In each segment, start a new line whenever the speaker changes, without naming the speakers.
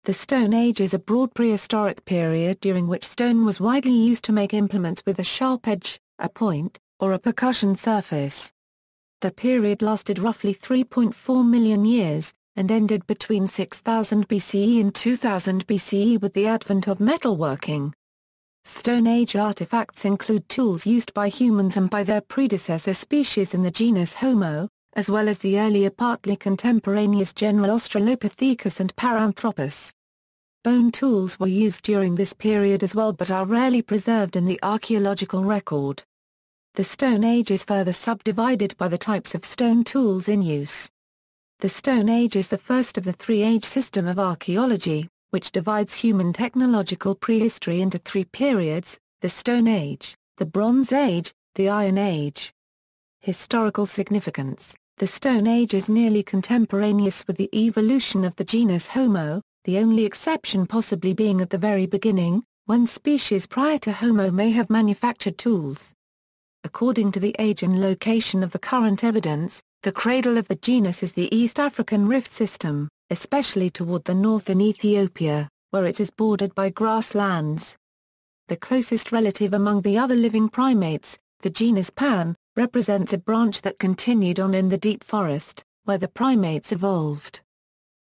The Stone Age is a broad prehistoric period during which stone was widely used to make implements with a sharp edge, a point, or a percussion surface. The period lasted roughly 3.4 million years, and ended between 6000 BCE and 2000 BCE with the advent of metalworking. Stone Age artifacts include tools used by humans and by their predecessor species in the genus Homo, as well as the earlier partly contemporaneous genera Australopithecus and Paranthropus. Bone tools were used during this period as well but are rarely preserved in the archaeological record. The Stone Age is further subdivided by the types of stone tools in use. The Stone Age is the first of the three-age system of archaeology, which divides human technological prehistory into three periods: the Stone Age, the Bronze Age, the Iron Age. Historical significance: the Stone Age is nearly contemporaneous with the evolution of the genus Homo, the only exception possibly being at the very beginning, when species prior to Homo may have manufactured tools. According to the age and location of the current evidence, the cradle of the genus is the East African Rift System, especially toward the north in Ethiopia, where it is bordered by grasslands. The closest relative among the other living primates, the genus Pan, represents a branch that continued on in the deep forest, where the primates evolved.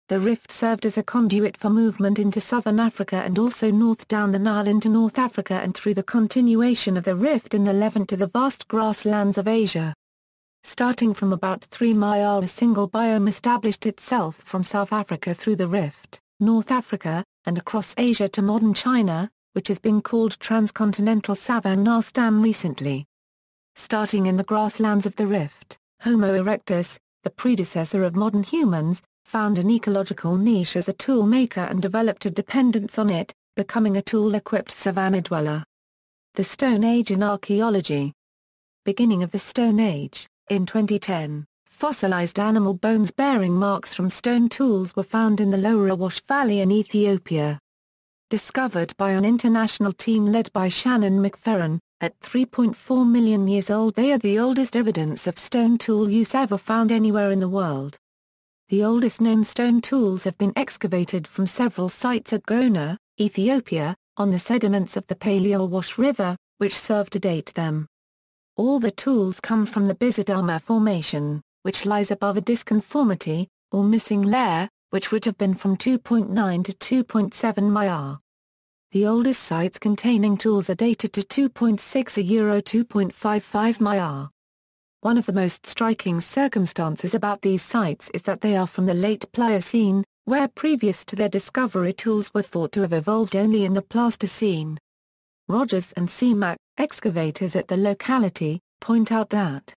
The rift served as a conduit for movement into southern Africa and also north down the Nile into North Africa and through the continuation of the rift in the Levant to the vast grasslands of Asia. Starting from about 3 miles, a single biome established itself from South Africa through the rift, North Africa, and across Asia to modern China, which has been called transcontinental Savannistan recently. Starting in the grasslands of the rift, Homo erectus, the predecessor of modern humans, found an ecological niche as a tool maker and developed a dependence on it, becoming a tool-equipped savanna dweller. The Stone Age in archaeology. Beginning of the Stone Age. In 2010, fossilized animal bones bearing marks from stone tools were found in the Lower Awash Valley in Ethiopia. Discovered by an international team led by Shannon McFerrin, at 3.4 million years old they are the oldest evidence of stone tool use ever found anywhere in the world. The oldest known stone tools have been excavated from several sites at Gona, Ethiopia, on the sediments of the Paleo-Awash River, which serve to date them. All the tools come from the Bizadama Formation, which lies above a disconformity, or missing layer, which would have been from 2.9 to 2.7 Myar. The oldest sites containing tools are dated to 2.6 to 2.55 Myar. One of the most striking circumstances about these sites is that they are from the late Pliocene, where previous to their discovery tools were thought to have evolved only in the Pleistocene. Rogers and Seamack, excavators at the locality, point out that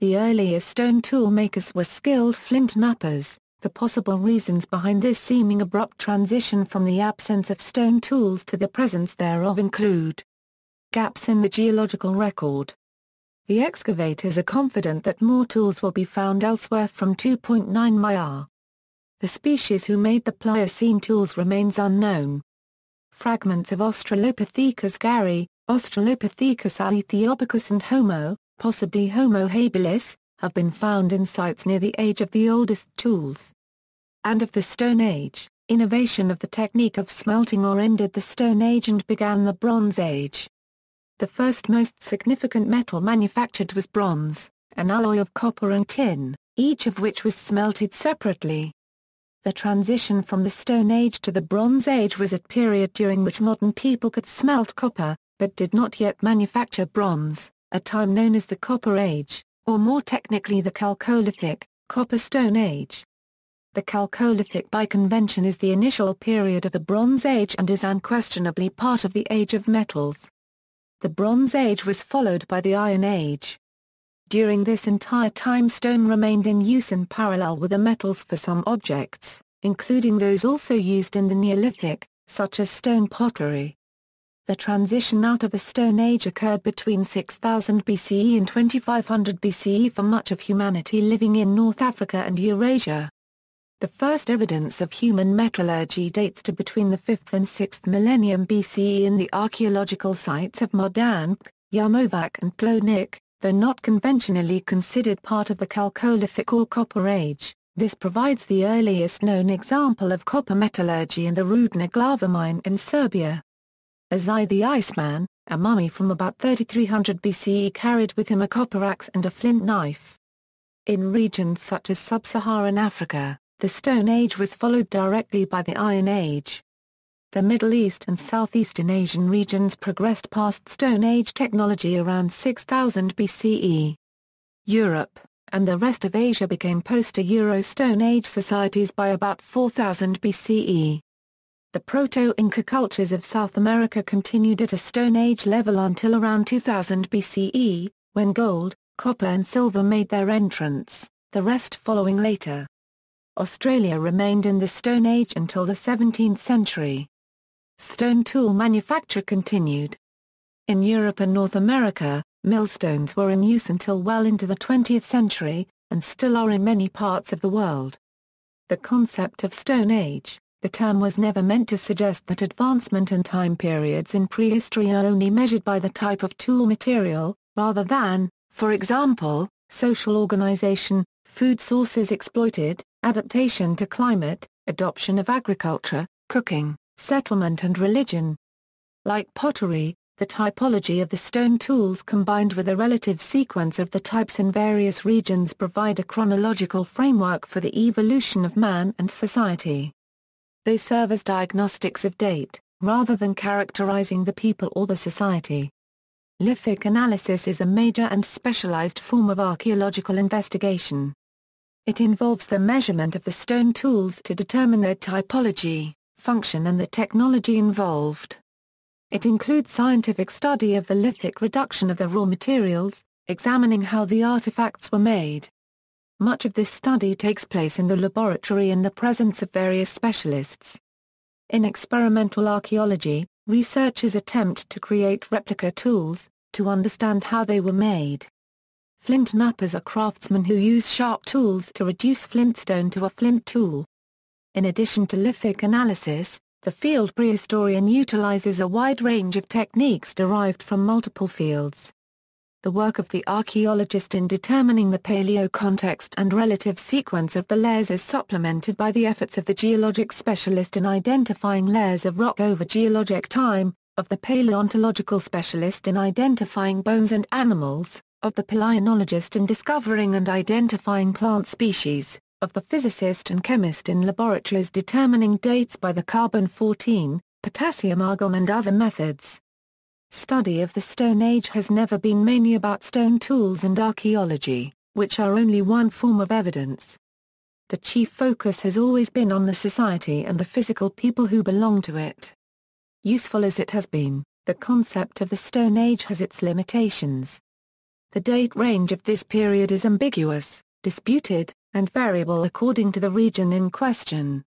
the earliest stone tool makers were skilled flint knappers. The possible reasons behind this seeming abrupt transition from the absence of stone tools to the presence thereof include gaps in the geological record. The excavators are confident that more tools will be found elsewhere from 2.9 Myar. The species who made the Pliocene tools remains unknown. Fragments of Australopithecus gary, Australopithecus aethiopicus and Homo, possibly Homo habilis, have been found in sites near the age of the oldest tools. And of the Stone Age, innovation of the technique of smelting or ended the Stone Age and began the Bronze Age. The first most significant metal manufactured was bronze, an alloy of copper and tin, each of which was smelted separately. The transition from the Stone Age to the Bronze Age was a period during which modern people could smelt copper, but did not yet manufacture bronze, a time known as the Copper Age, or more technically the Chalcolithic, Copper Stone Age. The Chalcolithic by convention is the initial period of the Bronze Age and is unquestionably part of the Age of Metals. The Bronze Age was followed by the Iron Age. During this entire time stone remained in use in parallel with the metals for some objects, including those also used in the Neolithic, such as stone pottery. The transition out of the Stone Age occurred between 6000 BCE and 2500 BCE for much of humanity living in North Africa and Eurasia. The first evidence of human metallurgy dates to between the 5th and 6th millennium BCE in the archaeological sites of Modank, Yamovac and Plonik, though not conventionally considered part of the Chalcolithic or Copper Age. This provides the earliest known example of copper metallurgy in the Rudna Glava mine in Serbia. Azai the Iceman, a mummy from about 3300 BCE, carried with him a copper axe and a flint knife. In regions such as sub-Saharan Africa, the Stone Age was followed directly by the Iron Age. The Middle East and Southeastern Asian regions progressed past Stone Age technology around 6000 BCE. Europe and the rest of Asia became post-Euro Stone Age societies by about 4000 BCE. The Proto-Inca cultures of South America continued at a Stone Age level until around 2000 BCE, when gold, copper and silver made their entrance, the rest following later. Australia remained in the Stone Age until the 17th century. Stone tool manufacture continued. In Europe and North America, millstones were in use until well into the 20th century, and still are in many parts of the world. The concept of Stone Age, the term was never meant to suggest that advancement and time periods in prehistory are only measured by the type of tool material, rather than, for example, social organization, food sources exploited, adaptation to climate, adoption of agriculture, cooking, settlement and religion. Like pottery, the typology of the stone tools combined with a relative sequence of the types in various regions provide a chronological framework for the evolution of man and society. They serve as diagnostics of date, rather than characterizing the people or the society. Lithic analysis is a major and specialized form of archaeological investigation. It involves the measurement of the stone tools to determine their typology, function and the technology involved. It includes scientific study of the lithic reduction of the raw materials, examining how the artifacts were made. Much of this study takes place in the laboratory in the presence of various specialists. In experimental archaeology, researchers attempt to create replica tools, to understand how they were made. Flint knappers are craftsmen who use sharp tools to reduce flintstone to a flint tool. In addition to lithic analysis, the field prehistorian utilizes a wide range of techniques derived from multiple fields. The work of the archaeologist in determining the paleocontext and relative sequence of the layers is supplemented by the efforts of the geologic specialist in identifying layers of rock over geologic time, of the paleontological specialist in identifying bones and animals, of the palynologist in discovering and identifying plant species, of the physicist and chemist in laboratories determining dates by the carbon-14, potassium argon and other methods. Study of the Stone Age has never been mainly about stone tools and archaeology, which are only one form of evidence. The chief focus has always been on the society and the physical people who belong to it. Useful as it has been, the concept of the Stone Age has its limitations. The date range of this period is ambiguous, disputed, and variable according to the region in question.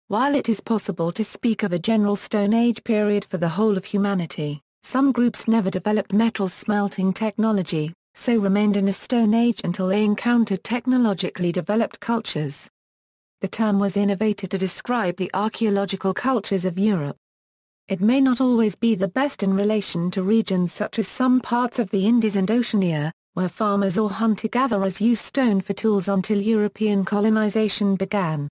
While it is possible to speak of a general Stone Age period for the whole of humanity, some groups never developed metal smelting technology, so remained in a Stone Age until they encountered technologically developed cultures. The term was innovated to describe the archaeological cultures of Europe. It may not always be the best in relation to regions such as some parts of the Indies and Oceania, where farmers or hunter-gatherers used stone for tools until European colonization began.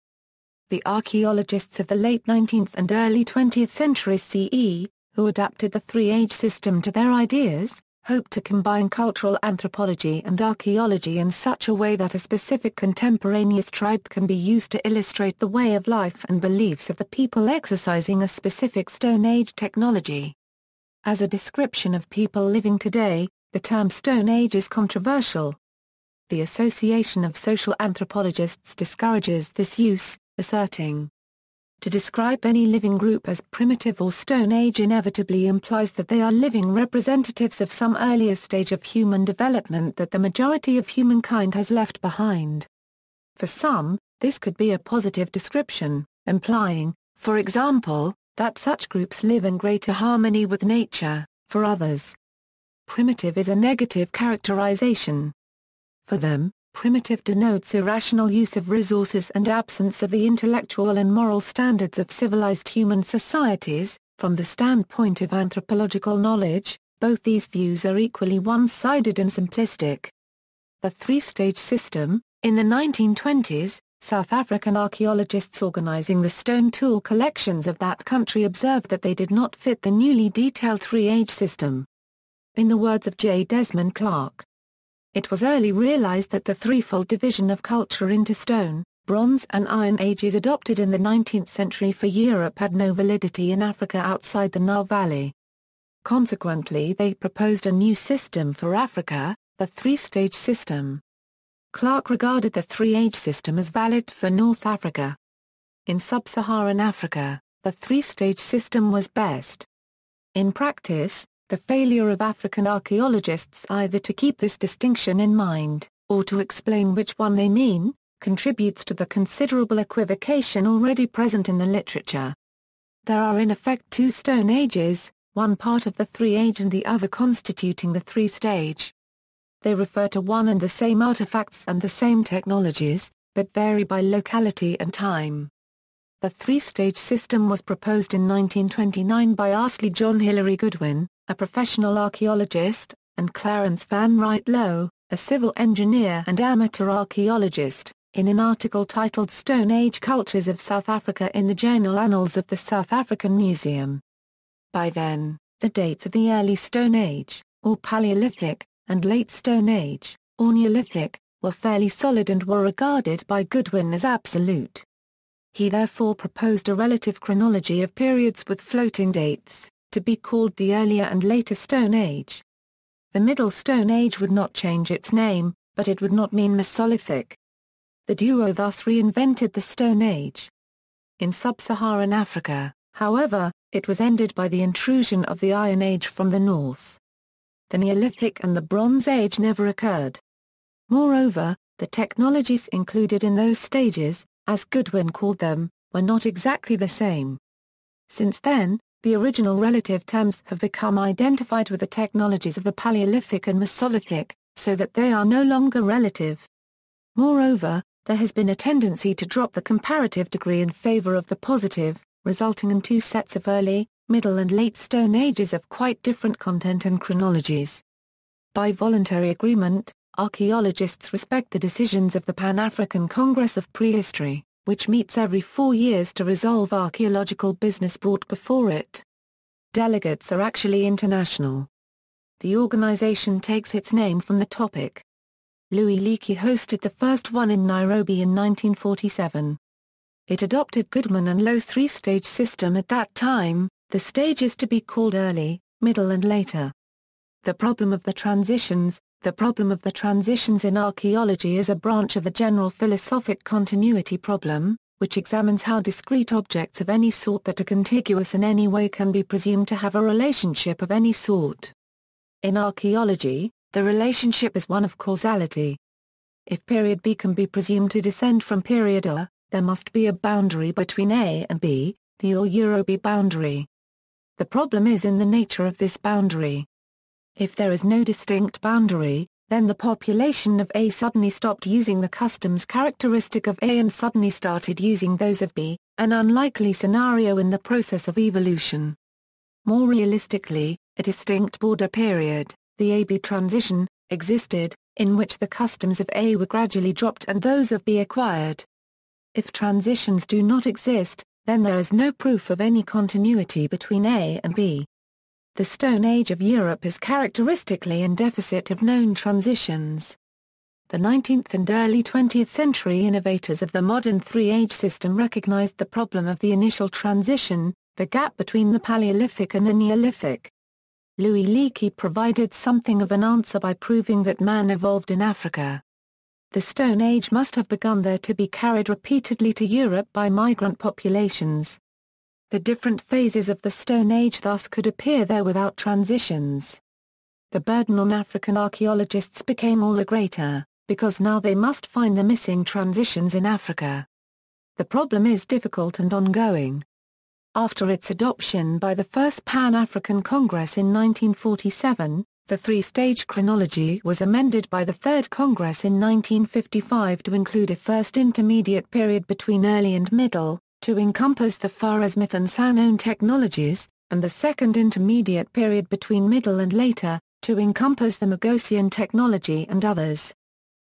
The archaeologists of the late 19th and early 20th centuries CE, who adapted the three-age system to their ideas, hoped to combine cultural anthropology and archaeology in such a way that a specific contemporaneous tribe can be used to illustrate the way of life and beliefs of the people exercising a specific Stone Age technology. As a description of people living today, the term Stone Age is controversial. The Association of Social Anthropologists discourages this use, asserting, to describe any living group as primitive or Stone Age inevitably implies that they are living representatives of some earlier stage of human development that the majority of humankind has left behind. For some, this could be a positive description, implying, for example, that such groups live in greater harmony with nature. For others, primitive is a negative characterization. For them, primitive denotes irrational use of resources and absence of the intellectual and moral standards of civilized human societies. From the standpoint of anthropological knowledge, both these views are equally one-sided and simplistic. The three-stage system, in the 1920s, South African archaeologists organizing the stone tool collections of that country observed that they did not fit the newly detailed three-age system. In the words of J. Desmond Clark, it was early realized that the threefold division of culture into stone, Bronze and Iron Ages adopted in the 19th century for Europe had no validity in Africa outside the Nile Valley. Consequently, they proposed a new system for Africa, the three-stage system. Clark regarded the three-age system as valid for North Africa. In sub-Saharan Africa, the three-stage system was best. In practice, the failure of African archaeologists either to keep this distinction in mind, or to explain which one they mean, contributes to the considerable equivocation already present in the literature. There are in effect two stone ages, one part of the three-age and the other constituting the three-stage. They refer to one and the same artifacts and the same technologies, but vary by locality and time. The three-stage system was proposed in 1929 by Arsley John Hilary Goodwin, a professional archaeologist, and Clarence Van Wright Lowe, a civil engineer and amateur archaeologist, in an article titled Stone Age Cultures of South Africa in the Journal Annals of the South African Museum. By then, the dates of the early Stone Age, or Paleolithic, and late Stone Age, or Neolithic, were fairly solid and were regarded by Goodwin as absolute. He therefore proposed a relative chronology of periods with floating dates, to be called the earlier and later Stone Age. The Middle Stone Age would not change its name, but it would not mean Mesolithic. The duo thus reinvented the Stone Age. In sub-Saharan Africa, however, it was ended by the intrusion of the Iron Age from the north. The Neolithic and the Bronze Age never occurred. Moreover, the technologies included in those stages, as Goodwin called them, were not exactly the same. Since then, the original relative terms have become identified with the technologies of the Paleolithic and Mesolithic, so that they are no longer relative. Moreover, there has been a tendency to drop the comparative degree in favor of the positive, resulting in two sets of early, middle and late Stone Ages of quite different content and chronologies. By voluntary agreement, archaeologists respect the decisions of the Pan-African Congress of Prehistory, which meets every 4 years to resolve archaeological business brought before it. Delegates are actually international. The organization takes its name from the topic. Louis Leakey hosted the first one in Nairobi in 1947. It adopted Goodman and Lowe's three-stage system at that time, the stages to be called early, middle and later. The problem of the transitions in archaeology is a branch of the general philosophic continuity problem, which examines how discrete objects of any sort that are contiguous in any way can be presumed to have a relationship of any sort. In archaeology, the relationship is one of causality. If period B can be presumed to descend from period A, there must be a boundary between A and B, the or Euro-B boundary. The problem is in the nature of this boundary. If there is no distinct boundary, then the population of A suddenly stopped using the customs characteristic of A and suddenly started using those of B, an unlikely scenario in the process of evolution. More realistically, a distinct border period, the AB transition, existed, in which the customs of A were gradually dropped and those of B acquired. If transitions do not exist, then there is no proof of any continuity between A and B. The Stone Age of Europe is characteristically in deficit of known transitions. The 19th and early 20th century innovators of the modern three-age system recognized the problem of the initial transition, the gap between the Paleolithic and the Neolithic. Louis Leakey provided something of an answer by proving that man evolved in Africa. The Stone Age must have begun there to be carried repeatedly to Europe by migrant populations. The different phases of the Stone Age thus could appear there without transitions. The burden on African archaeologists became all the greater, because now they must find the missing transitions in Africa. The problem is difficult and ongoing. After its adoption by the First Pan-African Congress in 1947, the three-stage chronology was amended by the Third Congress in 1955 to include a first intermediate period between early and middle, to encompass the Far Smith and Sanon technologies, and the second intermediate period between middle and later, to encompass the Magosian technology and others.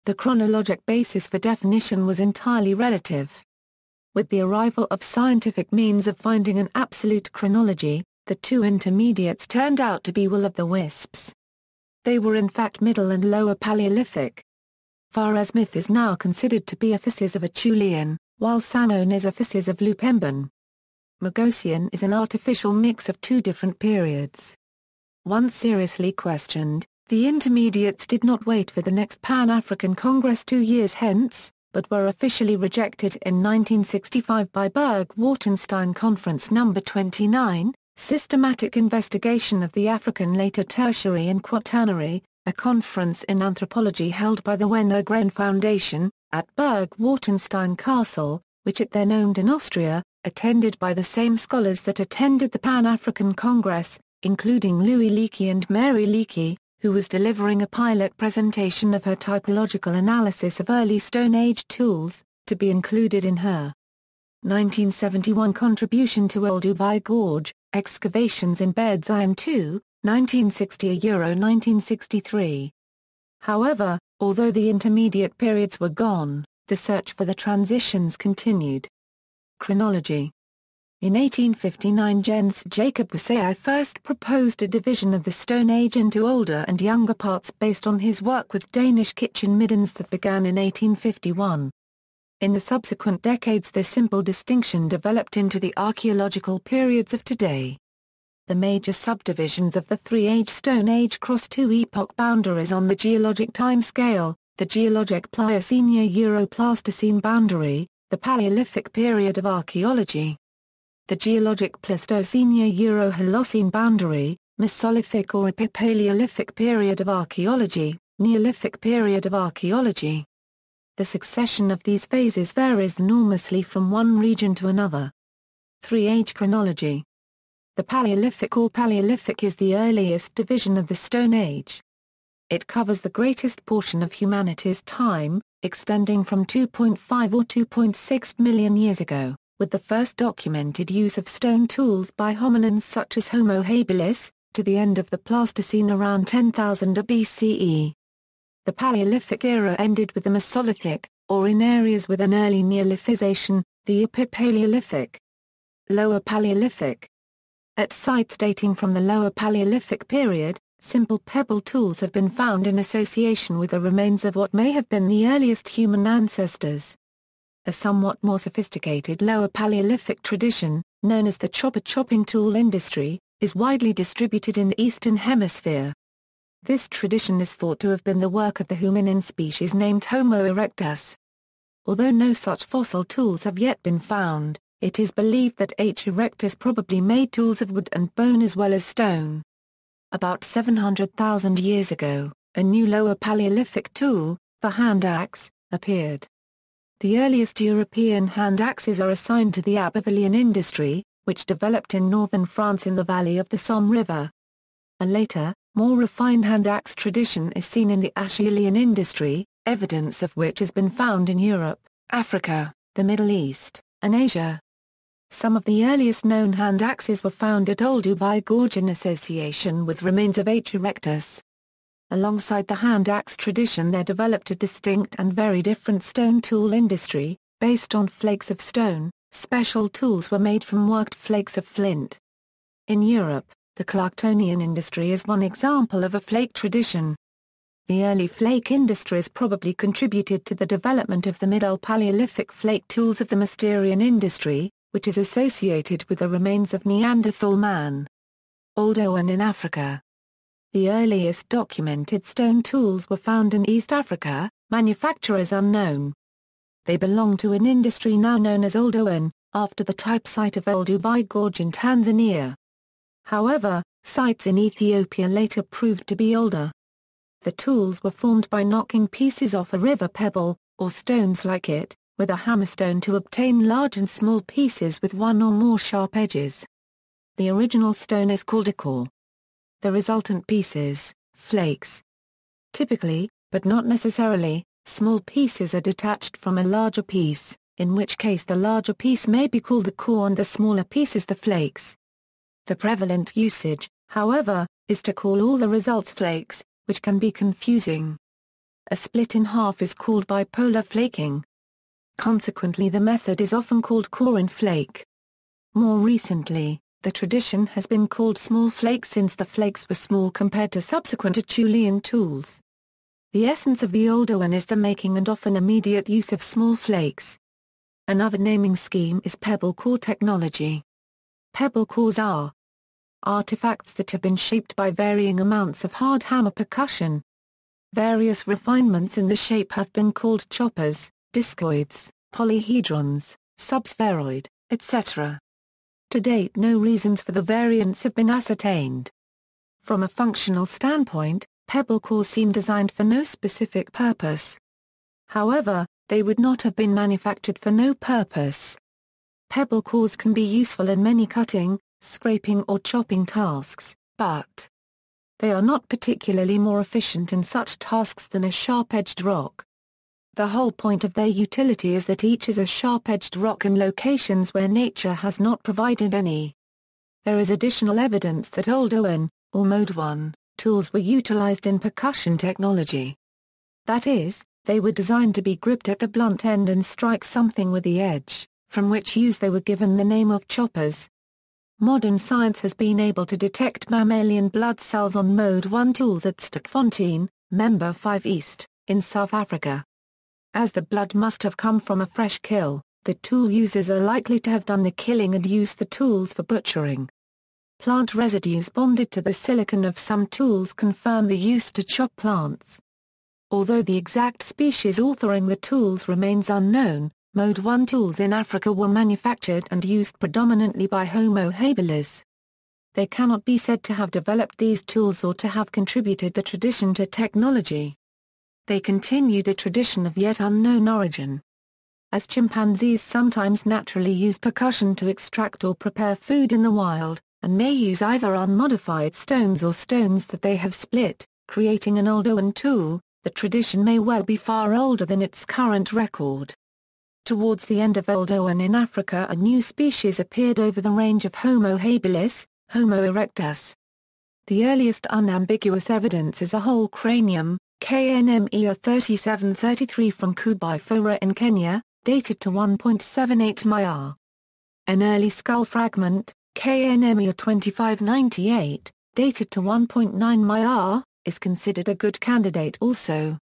the chronologic basis for definition was entirely relative. With the arrival of scientific means of finding an absolute chronology, the two intermediates turned out to be will-o'-the-wisps. They were in fact Middle and Lower Paleolithic. Far Smith is now considered to be a physis of Acheulean, while Sanon is a physis of Lupemban. Magosian is an artificial mix of two different periods. Once seriously questioned, the intermediates did not wait for the next Pan-African Congress 2 years hence, but were officially rejected in 1965 by Berg-Wartenstein Conference No. 29, Systematic Investigation of the African Later Tertiary and Quaternary, a conference in anthropology held by the Wenner-Gren Foundation, at Berg-Wartenstein Castle, which it then owned in Austria, attended by the same scholars that attended the Pan-African Congress, including Louis Leakey and Mary Leakey, who was delivering a pilot presentation of her typological analysis of early Stone Age tools, to be included in her 1971 contribution to Olduvai Gorge, Excavations in Beds Iron II, 1960–1963. However, although the intermediate periods were gone, the search for the transitions continued. Chronology. In 1859 Jens Jacob Bussei first proposed a division of the Stone Age into older and younger parts based on his work with Danish kitchen middens that began in 1851. In the subsequent decades this simple distinction developed into the archaeological periods of today. The major subdivisions of the three-age Stone Age cross two epoch boundaries on the geologic time scale, the geologic Pliocene-Euro-Pleistocene boundary, the Paleolithic period of archaeology. The geologic Pleistocene-Euro-Holocene boundary, Mesolithic or Epipaleolithic period of archaeology, Neolithic period of archaeology. The succession of these phases varies enormously from one region to another. Three-age chronology. The Paleolithic or Paleolithic is the earliest division of the Stone Age. It covers the greatest portion of humanity's time, extending from 2.5 or 2.6 million years ago, with the first documented use of stone tools by hominins such as Homo habilis, to the end of the Pleistocene around 10,000 BCE. The Paleolithic era ended with the Mesolithic, or in areas with an early Neolithization, the Epipaleolithic. Lower Paleolithic. At sites dating from the Lower Paleolithic period, simple pebble tools have been found in association with the remains of what may have been the earliest human ancestors. A somewhat more sophisticated Lower Paleolithic tradition, known as the chopping tool industry, is widely distributed in the Eastern Hemisphere. This tradition is thought to have been the work of the hominin species named Homo erectus. Although no such fossil tools have yet been found, it is believed that H. erectus probably made tools of wood and bone as well as stone. About 700,000 years ago, a new Lower Paleolithic tool, the hand axe, appeared. The earliest European hand axes are assigned to the Abbevillien industry, which developed in northern France in the valley of the Somme River. A later, more refined hand axe tradition is seen in the Acheulean industry, evidence of which has been found in Europe, Africa, the Middle East, and Asia. Some of the earliest known hand axes were found at Olduvai Gorge in association with remains of H. erectus. Alongside the hand axe tradition there developed a distinct and very different stone tool industry, based on flakes of stone. Special tools were made from worked flakes of flint. In Europe, the Clarktonian industry is one example of a flake tradition. The early flake industries probably contributed to the development of the Middle Paleolithic flake tools of the Mousterian industry, which is associated with the remains of Neanderthal man. Old Owen in Africa. The earliest documented stone tools were found in East Africa, manufacturers unknown. They belong to an industry now known as Old Owen, after the type site of Olduvai Gorge in Tanzania. However, sites in Ethiopia later proved to be older. The tools were formed by knocking pieces off a river pebble, or stones like it, with a hammerstone to obtain large and small pieces with one or more sharp edges. The original stone is called a core. The resultant pieces, flakes. Typically, but not necessarily, small pieces are detached from a larger piece, in which case the larger piece may be called the core and the smaller pieces the flakes. The prevalent usage, however, is to call all the results flakes, which can be confusing. a split in half is called bipolar flaking. Consequently, the method is often called core and flake. More recently, the tradition has been called small flake since the flakes were small compared to subsequent Acheulean tools. The essence of the older one is the making and often immediate use of small flakes. Another naming scheme is pebble core technology. Pebble cores are artifacts that have been shaped by varying amounts of hard hammer percussion. Various refinements in the shape have been called choppers, discoids, polyhedrons, subspheroid, etc. To date, no reasons for the variants have been ascertained. From a functional standpoint, pebble cores seem designed for no specific purpose. However, they would not have been manufactured for no purpose. Pebble cores can be useful in many cutting, scraping or chopping tasks, but they are not particularly more efficient in such tasks than a sharp-edged rock. The whole point of their utility is that each is a sharp-edged rock in locations where nature has not provided any. There is additional evidence that old Owen, or Mode 1, tools were utilized in percussion technology. That is, they were designed to be gripped at the blunt end and strike something with the edge, from which use they were given the name of choppers. Modern science has been able to detect mammalian blood cells on Mode 1 tools at Stukfontein, Member 5 East, in South Africa. As the blood must have come from a fresh kill, the tool users are likely to have done the killing and used the tools for butchering. Plant residues bonded to the silicon of some tools confirm the use to chop plants. Although the exact species authoring the tools remains unknown, Mode 1 tools in Africa were manufactured and used predominantly by Homo habilis. They cannot be said to have developed these tools or to have contributed the tradition to technology. They continued a tradition of yet unknown origin. As chimpanzees sometimes naturally use percussion to extract or prepare food in the wild, and may use either unmodified stones or stones that they have split, creating an old Owen tool, the tradition may well be far older than its current record. Towards the end of Old Owen in Africa, a new species appeared over the range of Homo habilis, Homo erectus. The earliest unambiguous evidence is a whole cranium, KNME 3733 from Kubai-Fora in Kenya, dated to 1.78 Myr. An early skull fragment, KNME 2598, dated to 1.9 Myr, is considered a good candidate also.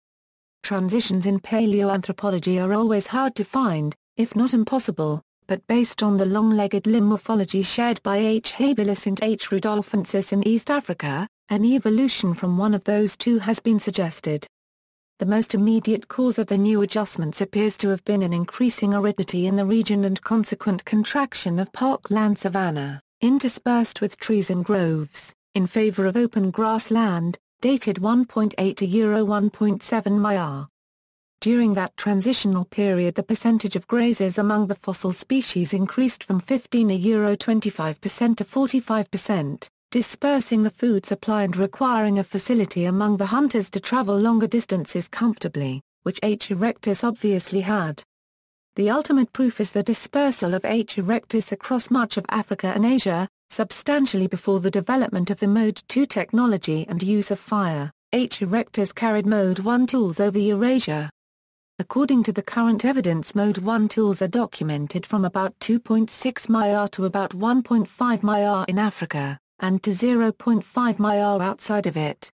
Transitions in paleoanthropology are always hard to find, if not impossible, but based on the long-legged limb morphology shared by H. habilis and H. rudolfensis in East Africa, an evolution from one of those two has been suggested. The most immediate cause of the new adjustments appears to have been an increasing aridity in the region and consequent contraction of parkland savanna, interspersed with trees and groves, in favor of open grassland, dated 1.8 to 1.7 Myr. During that transitional period, the percentage of grazers among the fossil species increased from 15 to 25% to 45%, dispersing the food supply and requiring a facility among the hunters to travel longer distances comfortably, which H. erectus obviously had. The ultimate proof is the dispersal of H. erectus across much of Africa and Asia, substantially before the development of the Mode 2 technology and use of fire. H. erectus carried Mode 1 tools over Eurasia. According to the current evidence, Mode 1 tools are documented from about 2.6 Myr to about 1.5 Myr in Africa, and to 0.5 Myr outside of it.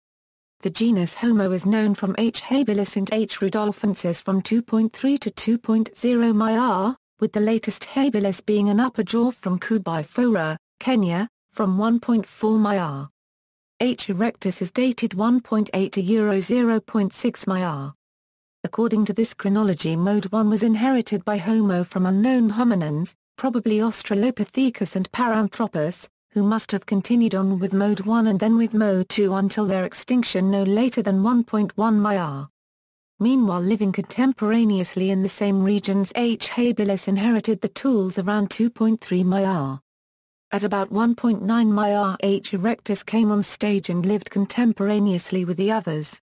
The genus Homo is known from H. habilis and H. rudolfensis from 2.3 to 2.0 Myr, with the latest habilis being an upper jaw from Kubai-Fora, Kenya, from 1.4 Myr. H. erectus is dated 1.8 to 0.6 Myr. According to this chronology, Mode 1 was inherited by Homo from unknown hominins, probably Australopithecus and Paranthropus, who must have continued on with Mode 1 and then with Mode 2 until their extinction no later than 1.1 Myr. Meanwhile, living contemporaneously in the same regions, H. habilis inherited the tools around 2.3 Myr. At about 1.9 Myr, H. erectus came on stage and lived contemporaneously with the others.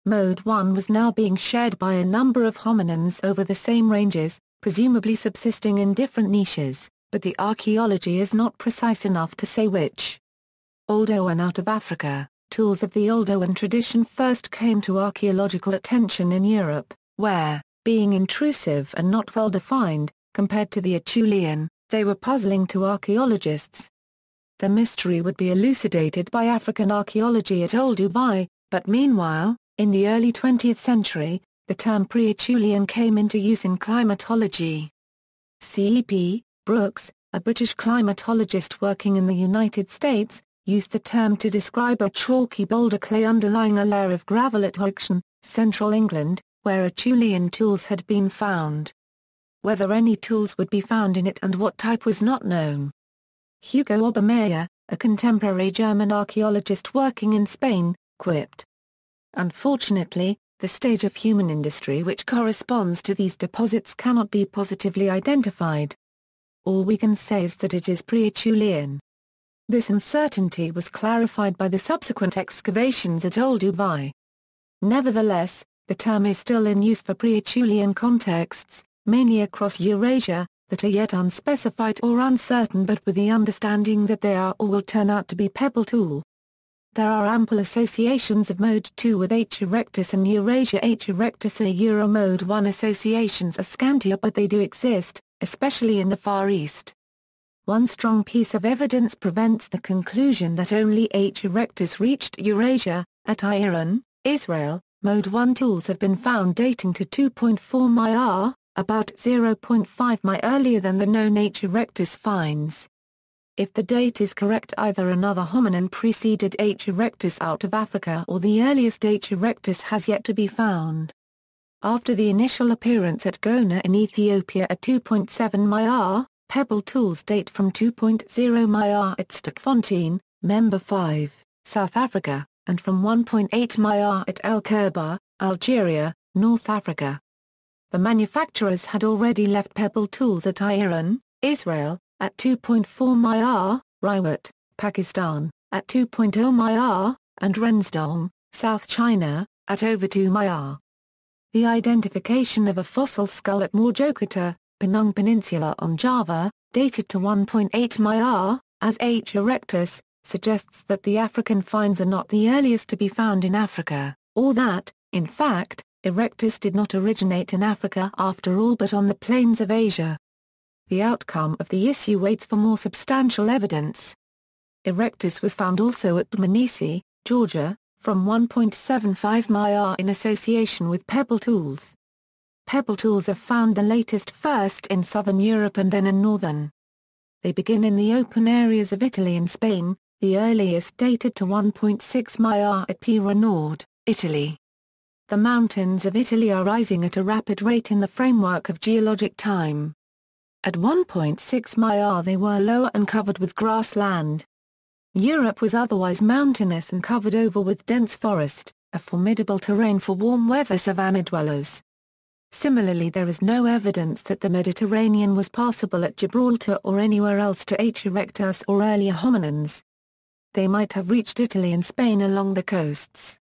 Mode 1 was now being shared by a number of hominins over the same ranges, presumably subsisting in different niches, but the archaeology is not precise enough to say which. Old Owen out of Africa, tools of the Old Owen tradition first came to archaeological attention in Europe, where, being intrusive and not well defined, compared to the Acheulean, they were puzzling to archaeologists. The mystery would be elucidated by African archaeology at Old Dubai, but meanwhile, in the early 20th century, the term pre-Acheulean came into use in climatology. C.E.P. Brooks, a British climatologist working in the United States, used the term to describe a chalky boulder clay underlying a layer of gravel at Hoxton, central England, where Acheulean tools had been found. Whether any tools would be found in it and what type was not known. Hugo Obermeier, a contemporary German archaeologist working in Spain, quipped. Unfortunately, the stage of human industry which corresponds to these deposits cannot be positively identified. All we can say is that it is pre-Acheulean. This uncertainty was clarified by the subsequent excavations at Old Dubai. Nevertheless, the term is still in use for pre-Acheulean contexts, mainly across Eurasia, that are yet unspecified or uncertain but with the understanding that they are or will turn out to be pebble tool. There are ample associations of Mode 2 with H. erectus and Eurasia H. erectus. Euro Mode 1 associations are scantier but they do exist, especially in the Far East. One strong piece of evidence prevents the conclusion that only H. erectus reached Eurasia. At Iran, Israel, Mode 1 tools have been found dating to 2.4 mi, about 0.5 mi earlier than the known H. erectus finds. If the date is correct, either another hominin preceded H. erectus out of Africa or the earliest H. erectus has yet to be found. After the initial appearance at Gona in Ethiopia at 2.7 mi, pebble tools date from 2.0 mi at Stukfontein, Member 5, South Africa, and from 1.8 mi at El Kerba, Algeria, North Africa. The manufacturers had already left pebble tools at Iran, Israel, at 2.4 mi, Rawat, Pakistan, at 2.0 mi, and Rensdong, South China, at over 2 mi. The identification of a fossil skull at Mojokerto, Penang Peninsula on Java, dated to 1.8 mi, as H. erectus, suggests that the African finds are not the earliest to be found in Africa, or that, in fact, erectus did not originate in Africa after all but on the plains of Asia. The outcome of the issue waits for more substantial evidence. Erectus was found also at Dmanisi, Georgia, from 1.75 mi in association with pebble tools. Pebble tools are found the latest first in southern Europe and then in northern. They begin in the open areas of Italy and Spain, the earliest dated to 1.6 mi at Pira Nord, Italy. The mountains of Italy are rising at a rapid rate in the framework of geologic time. At 1.6 mi they were lower and covered with grassland. Europe was otherwise mountainous and covered over with dense forest, a formidable terrain for warm weather savanna dwellers. Similarly, there is no evidence that the Mediterranean was passable at Gibraltar or anywhere else to H. erectus or earlier hominins. They might have reached Italy and Spain along the coasts.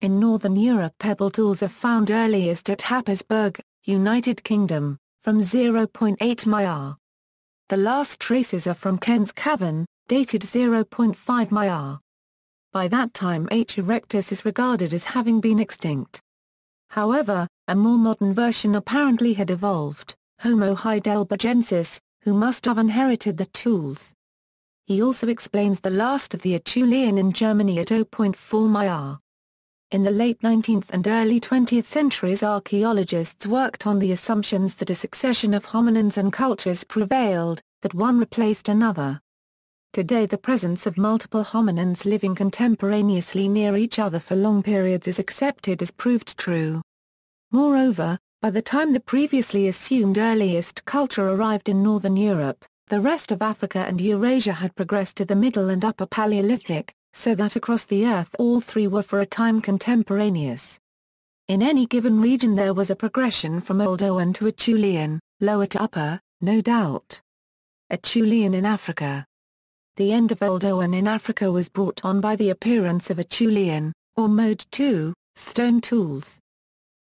In northern Europe, pebble tools are found earliest at Happisburgh, United Kingdom, from 0.8 mi. The last traces are from Kent's Cavern, dated 0.5 mi. By that time H. erectus is regarded as having been extinct. However, a more modern version apparently had evolved, Homo heidelbergensis, who must have inherited the tools. He also explains the last of the Acheulean in Germany at 0.4 mi. In the late 19th and early 20th centuries, archaeologists worked on the assumptions that a succession of hominins and cultures prevailed, that one replaced another. Today the presence of multiple hominins living contemporaneously near each other for long periods is accepted as proved true. Moreover, by the time the previously assumed earliest culture arrived in northern Europe, the rest of Africa and Eurasia had progressed to the Middle and Upper Paleolithic, so that across the Earth all three were for a time contemporaneous. In any given region there was a progression from Old Owen to Acheulean, lower to upper, no doubt. Acheulean in Africa. The end of Old Owen in Africa was brought on by the appearance of Acheulean, or Mode 2, stone tools.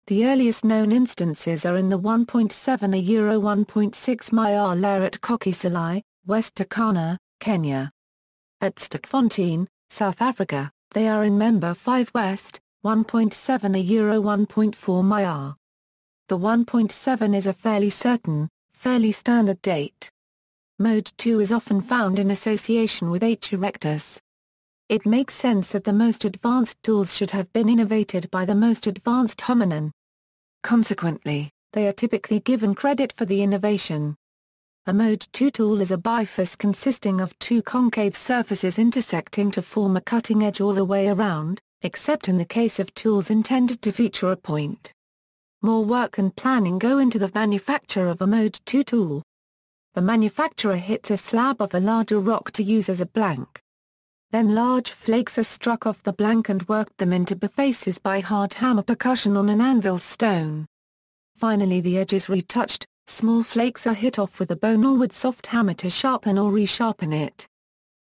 The earliest known instances are in the 1.7 Euro 1.6 mi layer at Kokisalai, West Turkana, Kenya. At Stukfontein, South Africa, They are in Member 5 West, 1.7 Euro 1.4 MIR. The 1.7 is a fairly certain, fairly standard date. Mode 2 is often found in association with H. erectus. It makes sense that the most advanced tools should have been innovated by the most advanced hominin. Consequently, they are typically given credit for the innovation. A Mode 2 tool is a bifurce consisting of two concave surfaces intersecting to form a cutting edge all the way around, except in the case of tools intended to feature a point. More work and planning go into the manufacture of a Mode 2 tool. The manufacturer hits a slab of a larger rock to use as a blank. Then large flakes are struck off the blank and worked them into bifaces by hard hammer percussion on an anvil stone. Finally the edge is retouched, small flakes are hit off with a bone or wood soft hammer to sharpen or resharpen it.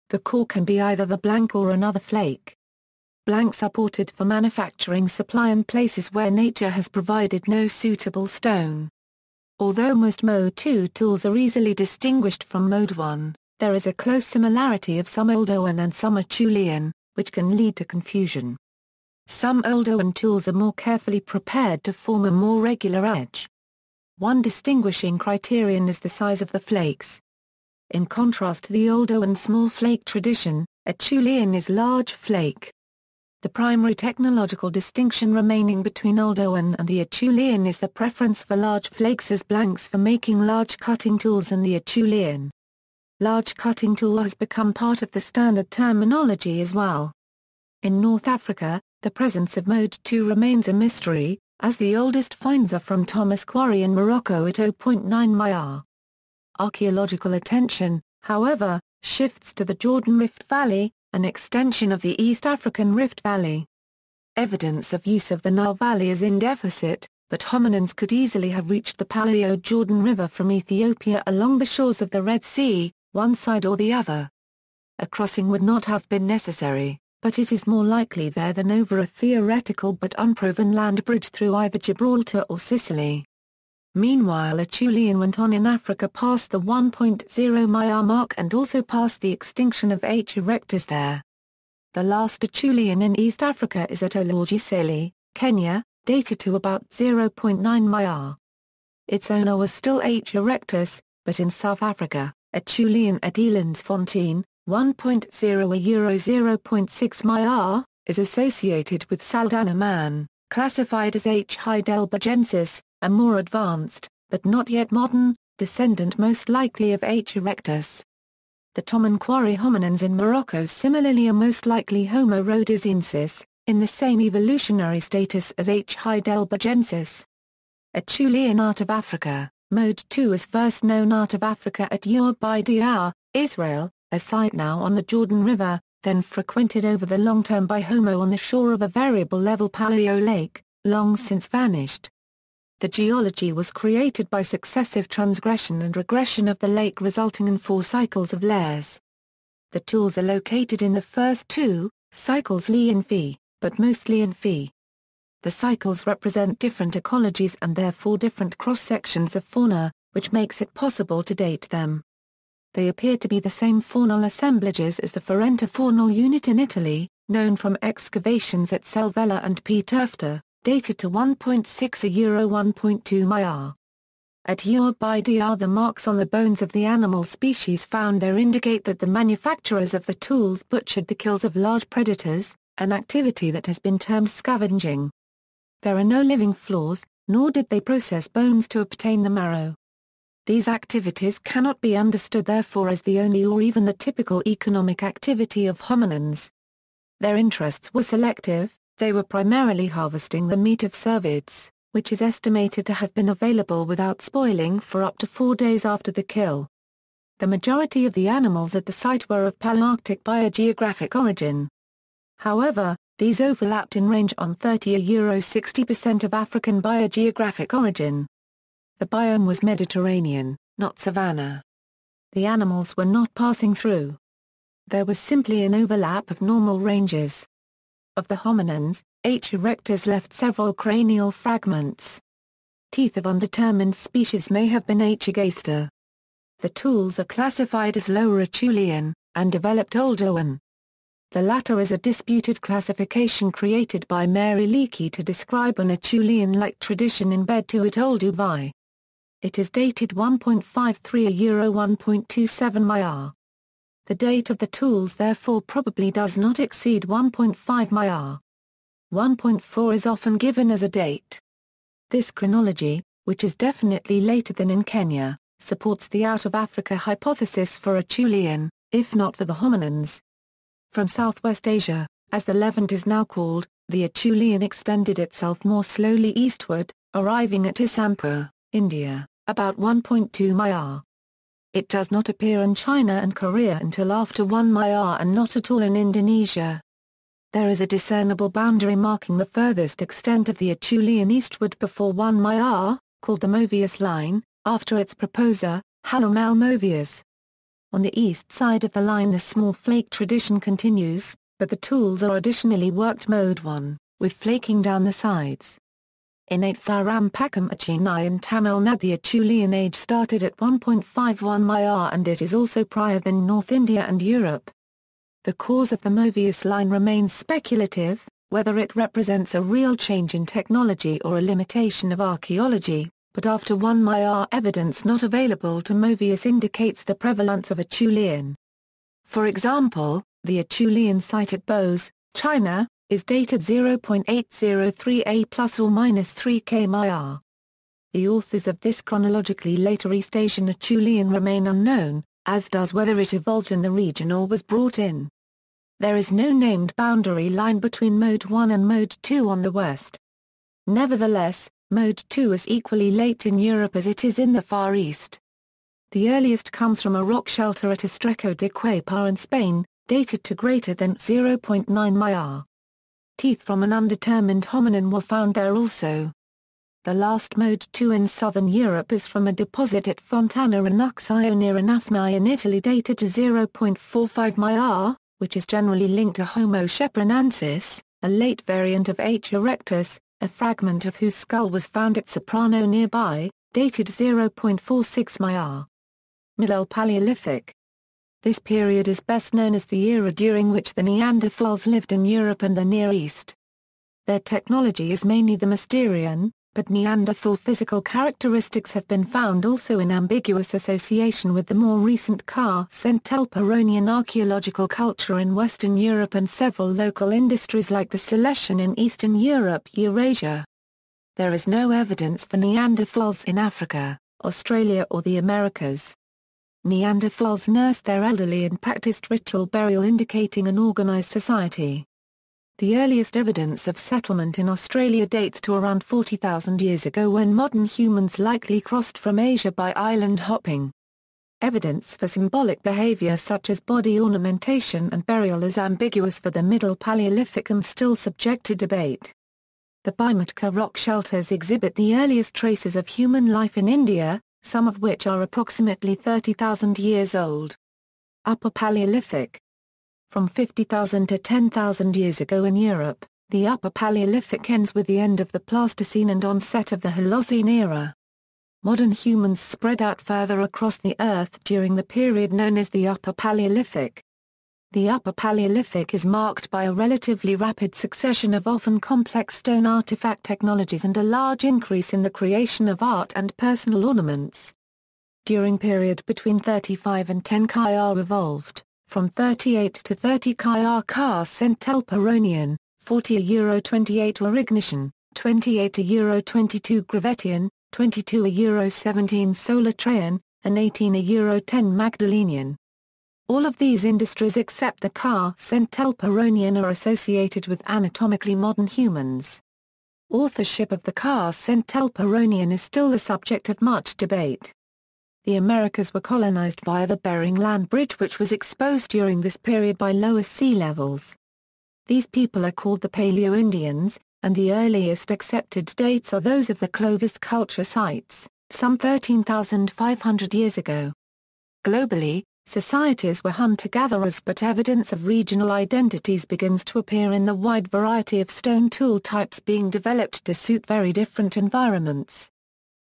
The core can be either the blank or another flake. Blanks are ported for manufacturing supply in places where nature has provided no suitable stone. Although most Mode 2 tools are easily distinguished from Mode 1, there is a close similarity of some Oldowan and some Acheulean, which can lead to confusion. Some Oldowan tools are more carefully prepared to form a more regular edge. One distinguishing criterion is the size of the flakes. In contrast to the Oldowan small flake tradition, Acheulean is large flake. The primary technological distinction remaining between Oldowan and the Acheulean is the preference for large flakes as blanks for making large cutting tools in the Acheulean. Large cutting tool has become part of the standard terminology as well. In North Africa, the presence of Mode 2 remains a mystery, as the oldest finds are from Thomas Quarry in Morocco at 0.9 MIR. Archaeological attention, however, shifts to the Jordan Rift Valley, an extension of the East African Rift Valley. Evidence of use of the Nile Valley is in deficit, but hominins could easily have reached the Paleo-Jordan River from Ethiopia along the shores of the Red Sea, one side or the other. A crossing would not have been necessary, but it is more likely there than over a theoretical but unproven land bridge through either Gibraltar or Sicily. Meanwhile Acheulean went on in Africa past the 1.0 MIR mark and also past the extinction of H. erectus there. The last Acheulean in East Africa is at Ologiseli, Kenya, dated to about 0.9 MIR. Its owner was still H. erectus, but in South Africa, Acheulean at Elandsfontein, 1.0 Euro 0.6 MIR, is associated with Saldanha man, classified as H. heidelbergensis, a more advanced, but not yet modern, descendant most likely of H. erectus. The Toman Quarry hominins in Morocco similarly are most likely Homo rhodesiensis, in the same evolutionary status as H. heidelbergensis. Acheulean out of Africa, Mode 2 is first known out of Africa at Ur-Bidiyar, Israel, a site now on the Jordan River, then frequented over the long term by Homo on the shore of a variable level paleo lake, long since vanished. The geology was created by successive transgression and regression of the lake resulting in 4 cycles of layers. The tools are located in the first 2 cycles Li and Phi, but mostly in Phi. The cycles represent different ecologies and therefore different cross-sections of fauna, which makes it possible to date them. They appear to be the same faunal assemblages as the Ferentafaunal unit in Italy, known from excavations at Selvella and Pieterfte, dated to 1.6 Euro 1.2 MIR. At Ur-Bidiyar the marks on the bones of the animal species found there indicate that the manufacturers of the tools butchered the kills of large predators, an activity that has been termed scavenging. There are no living floors, nor did they process bones to obtain the marrow. These activities cannot be understood therefore as the only or even the typical economic activity of hominins. Their interests were selective, they were primarily harvesting the meat of cervids, which is estimated to have been available without spoiling for up to 4 days after the kill. The majority of the animals at the site were of Palearctic biogeographic origin. However, these overlapped in range on 30 Euro 60% of African biogeographic origin. The biome was Mediterranean, not savanna. The animals were not passing through. There was simply an overlap of normal ranges. Of the hominins, H. erectus left several cranial fragments. Teeth of undetermined species may have been H. agaster. The tools are classified as Lower Acheulean, and developed Oldowan. The latter is a disputed classification created by Mary Leakey to describe an Acheulean-like tradition in bed to it Olduvai. It is dated 1.53 Euro 1.27 Myr. The date of the tools therefore probably does not exceed 1.5 Myr. 1.4 is often given as a date. This chronology, which is definitely later than in Kenya, supports the out-of-Africa hypothesis for Acheulean, if not for the hominins. From Southwest Asia, as the Levant is now called, the Acheulean extended itself more slowly eastward, arriving at Isampur, India, about 1.2 Myr. It does not appear in China and Korea until after 1 Myr and not at all in Indonesia. There is a discernible boundary marking the furthest extent of the Acheulean eastward before 1 Myr, called the Movius line, after its proposer, Halomel Movius. On the east side of the line the small flake tradition continues, but the tools are additionally worked mode 1, with flaking down the sides. In 8th Zarampakam Achinai in Tamil Nadu the Acheulean age started at 1.51 Myr and it is also prior than North India and Europe. The cause of the Movius line remains speculative, whether it represents a real change in technology or a limitation of archaeology. But after 1 Myr evidence not available to Movius indicates the prevalence of Acheulean. For example, the Acheulean site at Bose, China, is dated 0.803 A plus or minus 3 K Myr. The authors of this chronologically later East Asian Acheulean remain unknown, as does whether it evolved in the region or was brought in. There is no named boundary line between Mode 1 and Mode 2 on the west. Nevertheless, Mode 2 is equally late in Europe as it is in the Far East. The earliest comes from a rock shelter at Estrecho de Cuepar in Spain, dated to greater than 0.9 Myr. Teeth from an undetermined hominin were found there also. The last Mode 2 in southern Europe is from a deposit at Fontana Ranuxio near Anafni in Italy dated to 0.45 Myr, which is generally linked to Homo sheprenensis, a late variant of H. erectus, a fragment of whose skull was found at Soprano nearby, dated 0.46 Myr. Middle Paleolithic. This period is best known as the era during which the Neanderthals lived in Europe and the Near East. Their technology is mainly the Mysterian, but Neanderthal physical characteristics have been found also in ambiguous association with the more recent Centelperonian archaeological culture in Western Europe and several local industries like the Silesian in Eastern Europe, Eurasia. There is no evidence for Neanderthals in Africa, Australia or the Americas. Neanderthals nursed their elderly and practiced ritual burial indicating an organized society. The earliest evidence of settlement in Australia dates to around 40,000 years ago when modern humans likely crossed from Asia by island hopping. Evidence for symbolic behavior such as body ornamentation and burial is ambiguous for the Middle Paleolithic and still subject to debate. The Bhimbetka rock shelters exhibit the earliest traces of human life in India, some of which are approximately 30,000 years old. Upper Paleolithic. From 50,000 to 10,000 years ago in Europe, the Upper Paleolithic ends with the end of the Pleistocene and onset of the Holocene era. Modern humans spread out further across the Earth during the period known as the Upper Paleolithic. The Upper Paleolithic is marked by a relatively rapid succession of often complex stone artifact technologies and a large increase in the creation of art and personal ornaments. During period between 35 and 10 Kyr evolved. From 38 to 30 Kyr Centelperonian, 40 Euro 28 Aurignacian, 28 Euro 22 Gravettian, 22 Euro 17 Solatrian, and 18 Euro 10 Magdalenian. All of these industries except the Centelperonian are associated with anatomically modern humans. Authorship of the Centelperonian is still the subject of much debate. The Americas were colonized via the Bering Land Bridge which was exposed during this period by lower sea levels. These people are called the Paleo-Indians, and the earliest accepted dates are those of the Clovis culture sites, some 13,500 years ago. Globally, societies were hunter-gatherers but evidence of regional identities begins to appear in the wide variety of stone tool types being developed to suit very different environments.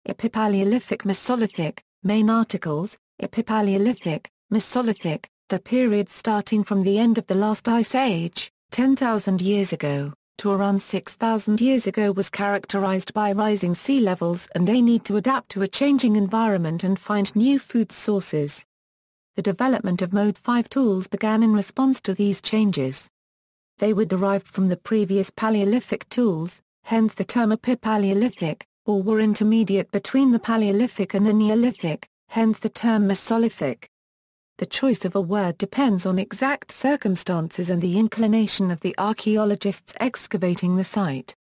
Epipaleolithic Mesolithic. Main articles, Epipaleolithic, Mesolithic, The period starting from the end of the last ice age, 10,000 years ago, to around 6,000 years ago was characterized by rising sea levels and a need to adapt to a changing environment and find new food sources. The development of Mode 5 tools began in response to these changes. They were derived from the previous Paleolithic tools, hence the term Epipaleolithic, or were intermediate between the Paleolithic and the Neolithic, hence the term Mesolithic. The choice of a word depends on exact circumstances and the inclination of the archaeologists excavating the site.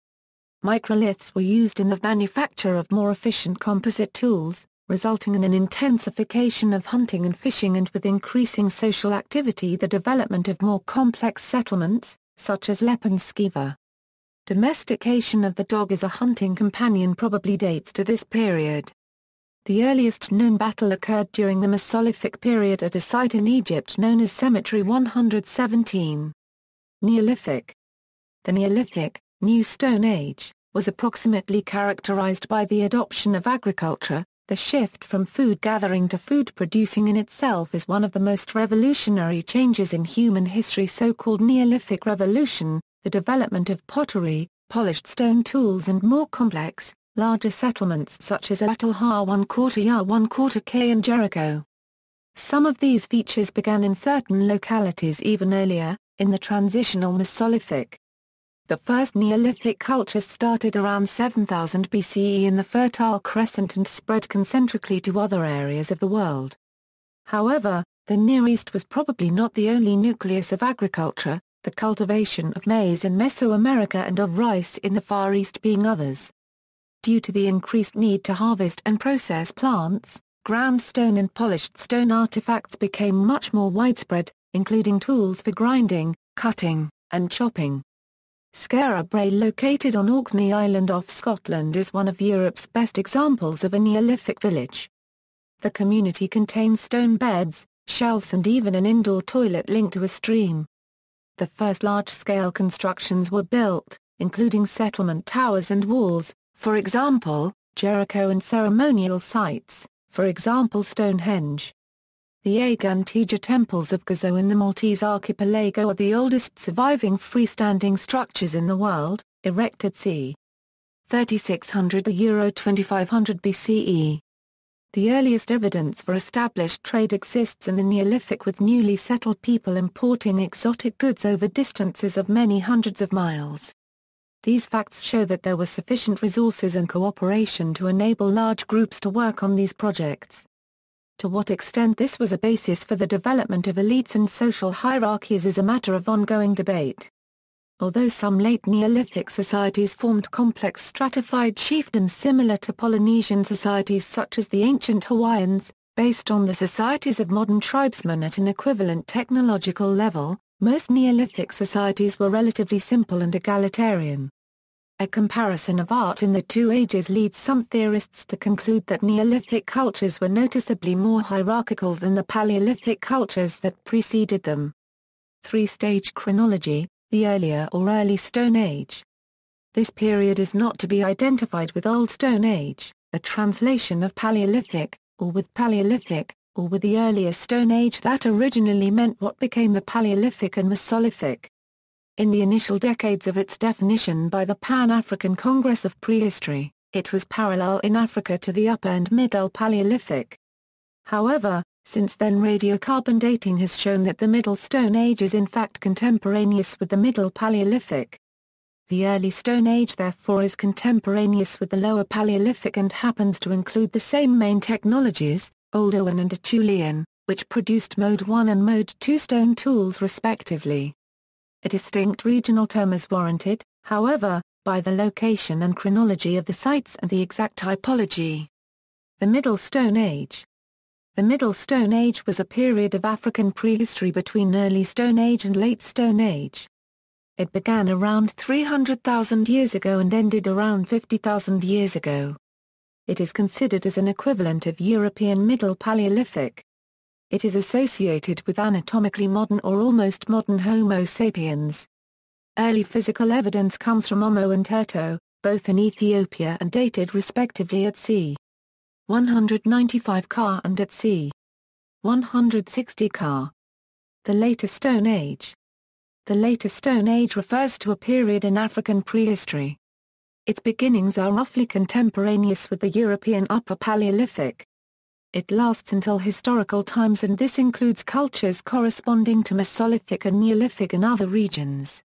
Microliths were used in the manufacture of more efficient composite tools, resulting in an intensification of hunting and fishing and with increasing social activity the development of more complex settlements, such as Lep and Skiva. Domestication of the dog as a hunting companion probably dates to this period. The earliest known battle occurred during the Mesolithic period at a site in Egypt known as Cemetery 117. Neolithic. The Neolithic, New Stone Age, was approximately characterized by the adoption of agriculture. The shift from food gathering to food producing in itself is one of the most revolutionary changes in human history. So-called Neolithic Revolution, the development of pottery, polished stone tools and more complex, larger settlements such as Atal Ha-1/4 K and Jericho. Some of these features began in certain localities even earlier, in the transitional Mesolithic. The first Neolithic cultures started around 7000 BCE in the Fertile Crescent and spread concentrically to other areas of the world. However, the Near East was probably not the only nucleus of agriculture, the cultivation of maize in Mesoamerica and of rice in the Far East being others. Due to the increased need to harvest and process plants, ground stone and polished stone artifacts became much more widespread, including tools for grinding, cutting, and chopping. Skara Brae, located on Orkney Island off Scotland, is one of Europe's best examples of a Neolithic village. The community contains stone beds, shelves and even an indoor toilet linked to a stream. The first large-scale constructions were built, including settlement towers and walls, for example, Jericho, and ceremonial sites, for example Stonehenge. The Aguntiga temples of Gozo in the Maltese archipelago are the oldest surviving freestanding structures in the world, erected c. 3600 to Euro 2500 BCE. The earliest evidence for established trade exists in the Neolithic, with newly settled people importing exotic goods over distances of many hundreds of miles. These facts show that there were sufficient resources and cooperation to enable large groups to work on these projects. To what extent this was a basis for the development of elites and social hierarchies is a matter of ongoing debate. Although some late Neolithic societies formed complex stratified chiefdoms similar to Polynesian societies such as the ancient Hawaiians, based on the societies of modern tribesmen at an equivalent technological level, most Neolithic societies were relatively simple and egalitarian. A comparison of art in the two ages leads some theorists to conclude that Neolithic cultures were noticeably more hierarchical than the Paleolithic cultures that preceded them. Three-stage chronology, the earlier or early Stone Age. This period is not to be identified with Old Stone Age, a translation of Paleolithic, or with Paleolithic, or with the earlier Stone Age that originally meant what became the Paleolithic and Mesolithic. In the initial decades of its definition by the Pan-African Congress of Prehistory, it was parallel in Africa to the Upper and Middle Paleolithic. However, since then radiocarbon dating has shown that the Middle Stone Age is in fact contemporaneous with the Middle Paleolithic. The Early Stone Age therefore is contemporaneous with the Lower Paleolithic and happens to include the same main technologies, Oldowan and Acheulean, which produced Mode 1 and Mode 2 stone tools respectively. A distinct regional term is warranted, however, by the location and chronology of the sites and the exact typology. The Middle Stone Age. The Middle Stone Age was a period of African prehistory between Early Stone Age and Late Stone Age. It began around 300,000 years ago and ended around 50,000 years ago. It is considered as an equivalent of European Middle Paleolithic. It is associated with anatomically modern or almost modern Homo sapiens. Early physical evidence comes from Homo and Turto, both in Ethiopia and dated respectively at c. 195 Ca and at c. 160 Ca. The Later Stone Age. The Later Stone Age refers to a period in African prehistory. Its beginnings are roughly contemporaneous with the European Upper Paleolithic. It lasts until historical times, and this includes cultures corresponding to Mesolithic and Neolithic in other regions.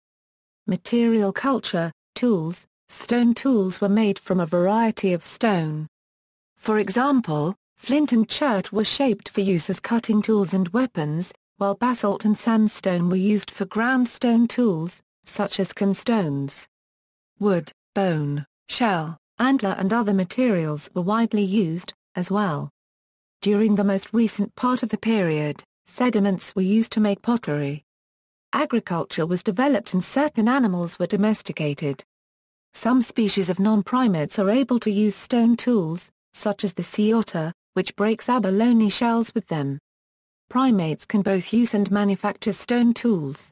Material culture, tools. Stone tools were made from a variety of stone. For example, flint and chert were shaped for use as cutting tools and weapons, while basalt and sandstone were used for ground stone tools, such as cairnstones. Wood, bone, shell, antler and other materials were widely used, as well. During the most recent part of the period, sediments were used to make pottery. Agriculture was developed and certain animals were domesticated. Some species of non-primates are able to use stone tools, such as the sea otter, which breaks abalone shells with them. Primates can both use and manufacture stone tools.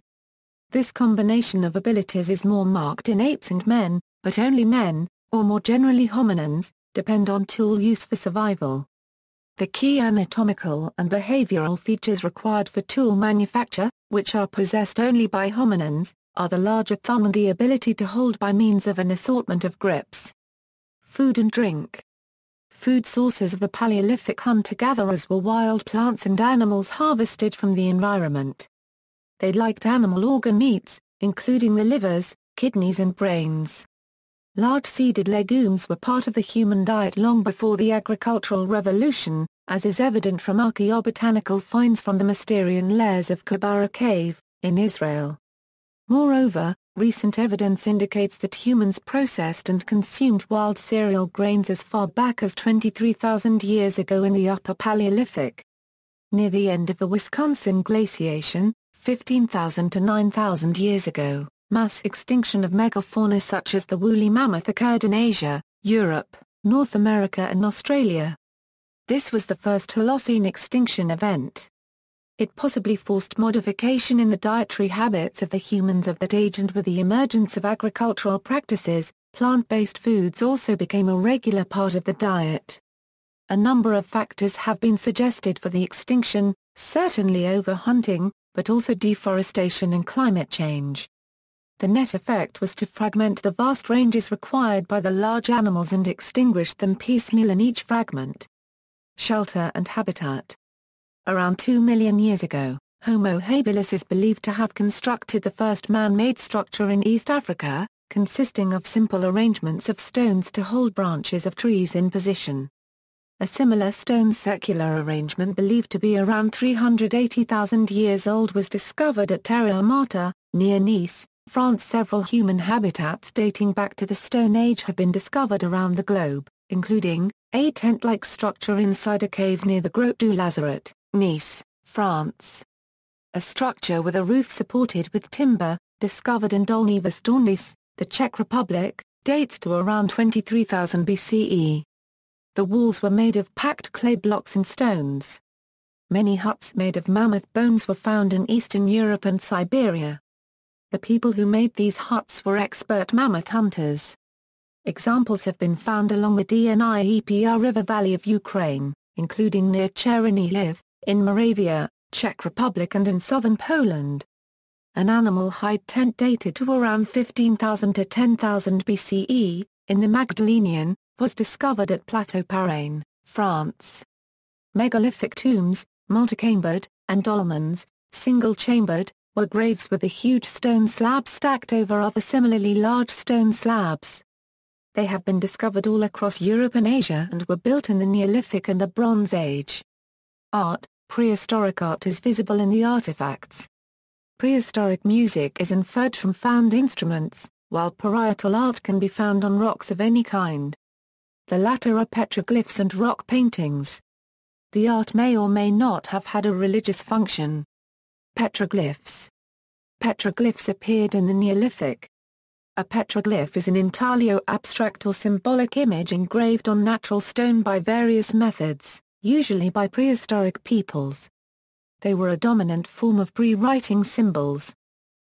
This combination of abilities is more marked in apes and men, but only men, or more generally hominins, depend on tool use for survival. The key anatomical and behavioral features required for tool manufacture, which are possessed only by hominins, are the larger thumb and the ability to hold by means of an assortment of grips. Food and drink. Food sources of the Paleolithic hunter-gatherers were wild plants and animals harvested from the environment. They liked animal organ meats, including the livers, kidneys and brains. Large seeded legumes were part of the human diet long before the agricultural revolution, as is evident from archaeobotanical finds from the Mysterian layers of Kibara Cave, in Israel. Moreover, recent evidence indicates that humans processed and consumed wild cereal grains as far back as 23,000 years ago in the Upper Paleolithic. Near the end of the Wisconsin glaciation, 15,000 to 9,000 years ago, mass extinction of megafauna such as the woolly mammoth occurred in Asia, Europe, North America and Australia. This was the first Holocene extinction event. It possibly forced modification in the dietary habits of the humans of that age, and with the emergence of agricultural practices, plant-based foods also became a regular part of the diet. A number of factors have been suggested for the extinction, certainly overhunting, but also deforestation and climate change. The net effect was to fragment the vast ranges required by the large animals and extinguish them piecemeal in each fragment. Shelter and habitat. Around 2 million years ago, Homo habilis is believed to have constructed the first man-made structure in East Africa, consisting of simple arrangements of stones to hold branches of trees in position. A similar stone circular arrangement believed to be around 380,000 years old was discovered at Terre Amata, near Nice, France. Several human habitats dating back to the Stone Age have been discovered around the globe, including a tent-like structure inside a cave near the Grotte du Lazaret, Nice, France. A structure with a roof supported with timber, discovered in Dolní Věstonice, the Czech Republic, dates to around 23,000 BCE. The walls were made of packed clay blocks and stones. Many huts made of mammoth bones were found in Eastern Europe and Siberia. The people who made these huts were expert mammoth hunters. Examples have been found along the Dnieper River valley of Ukraine, including near Chernihiv, in Moravia, Czech Republic and in southern Poland. An animal hide tent dated to around 15,000 to 10,000 BCE, in the Magdalenian, was discovered at Plateau Parain, France. Megalithic tombs, multichambered, and dolmens, single-chambered, were graves with a huge stone slab stacked over other similarly large stone slabs. They have been discovered all across Europe and Asia and were built in the Neolithic and the Bronze Age. Art. Prehistoric art is visible in the artifacts. Prehistoric music is inferred from found instruments, while parietal art can be found on rocks of any kind. The latter are petroglyphs and rock paintings. The art may or may not have had a religious function. Petroglyphs. Petroglyphs appeared in the Neolithic. A petroglyph is an intaglio abstract or symbolic image engraved on natural stone by various methods, usually by prehistoric peoples. They were a dominant form of pre-writing symbols.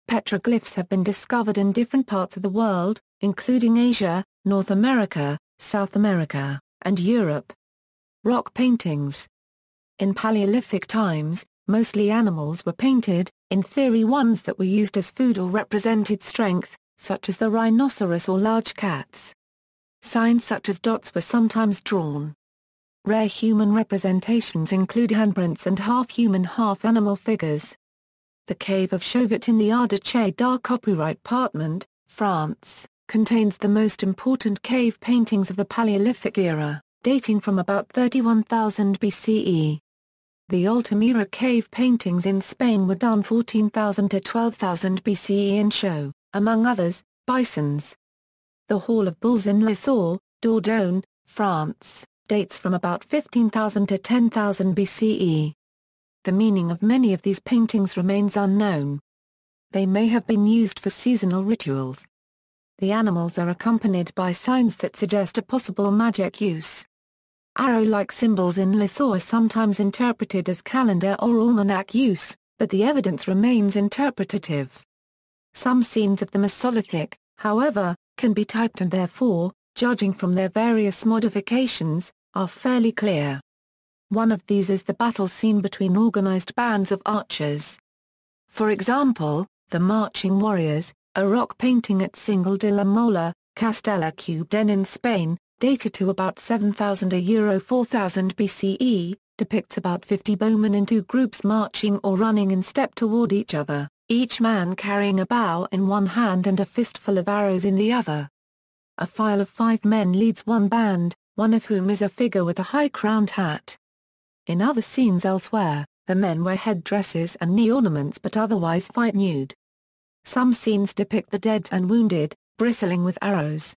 Petroglyphs have been discovered in different parts of the world, including Asia, North America, South America, and Europe. Rock paintings. In Paleolithic times, Mostly animals were painted, in theory ones that were used as food or represented strength, such as the rhinoceros or large cats. Signs such as dots were sometimes drawn. Rare human representations include handprints and half-human half-animal figures. The cave of Chauvet in the Ardèche d'Art Copyright Parlement, France, contains the most important cave paintings of the Paleolithic era, dating from about 31,000 BCE. The Altamira cave paintings in Spain were done 14,000 to 12,000 BCE and show, among others, bisons. The Hall of Bulls in Les Sourds, Dordogne, France, dates from about 15,000 to 10,000 BCE. The meaning of many of these paintings remains unknown. They may have been used for seasonal rituals. The animals are accompanied by signs that suggest a possible magic use. Arrow-like symbols in Les Sourds are sometimes interpreted as calendar or almanac use, but the evidence remains interpretative. Some scenes of the Mesolithic, however, can be typed and therefore, judging from their various modifications, are fairly clear. One of these is the battle scene between organized bands of archers. For example, the Marching Warriors, a rock painting at Cingle de la Mola, Castellar-Cubden in Spain, dated to about 7,000 or 4,000 BCE, depicts about 50 bowmen in two groups marching or running in step toward each other, each man carrying a bow in one hand and a fistful of arrows in the other. A file of 5 men leads one band, one of whom is a figure with a high-crowned hat. In other scenes elsewhere, the men wear headdresses and knee ornaments but otherwise fight nude. Some scenes depict the dead and wounded, bristling with arrows.